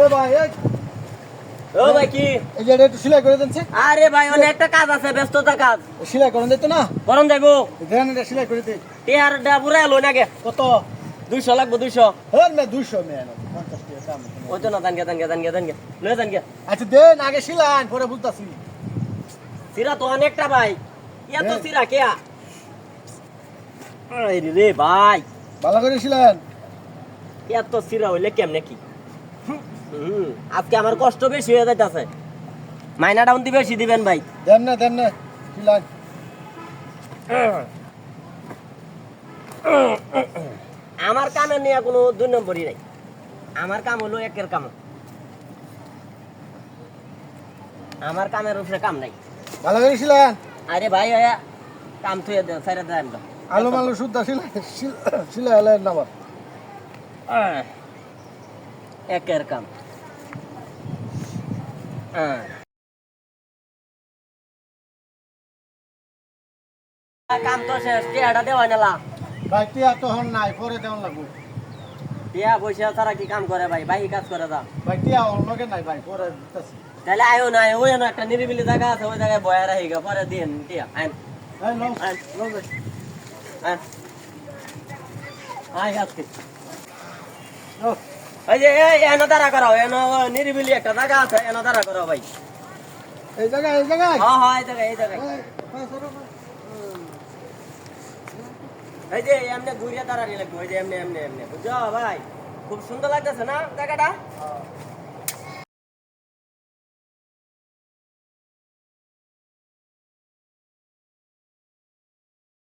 এ ভাই ও ভাই কি এই যে একটু সেলাই করে দেনছে। আরে ভাই অনেক একটা কাজ আছে, ব্যস্ততা কাজ। সেলাই করেন দিত না? করন যাইবো দেন এটা সেলাই করে দে। টিয়ারটা পুরা এলো নাগে। কত? 200 লাগবো 200। হ্যাঁ মে 200 মে না 50 টাকা দাম। ওই তো না দানগে লয়ে যান গে। আচ্ছা দেন আগে সেলাই পরে বুঝতাছি। সিরা তো অনেকটা ভাই, ইয়া তো সিরা কেয়া। আরে রে ভাই, ভালো করে সেলাই। ইয়া তো সিরা হইলে কেমনে কি? আজকে আমার কষ্ট বেশি হয়ে যাইতাছে। মাইনা ডাউন দিবে বেশি দিবেন ভাই। দেন না সেলাই। আমার কামে নিয়ে কোনো 2 নম্বরই নাই। আমার কাম হলো একের কাম। আমার কামের উপরে কাম নাই। ভালো করে সেলাই। আরে ভাই আয়া কাম থুয়ে দেন সাইরা দেন না। আলু মালু শুদ্ধ সেলাই সেলাই হলে নামার। একের কাম। কাম তো শেষ, টিয়াটা দেওয়া নিলা। ভাই টিয়া তো হন নাই পরে দেওয়ান লাগবো। টিয়া পয়সা ছাড়া কি কাম করে ভাই? বাহি কাজ করে দাও। ভাই টিয়া হন লগে নাই ভাই পরে দিতাছি। তাহলে আয়ো না, ওই না একটা নিরিবিলি জায়গা আছে, ওই জায়গায় বয়া রাখি গা, পরে দিন টিয়া। আইন এই লও আইন লও ভাই। আইন আয় আজকে। লও এই যে এনো দাঁড়া করাও, এনো নিরিবিলি একটা জায়গা আছে, এনো দাঁড়া করাও ভাই। এই জায়গায় এই জায়গায়। হ্যাঁ এই জায়গায় এই জায়গায়। এই যে এমনি ঘুরিয়ে দাঁড়ানি লাগবে, ওই যে এমনি বুঝছো ভাই? খুব সুন্দর লাগতেছে না জায়গাটা?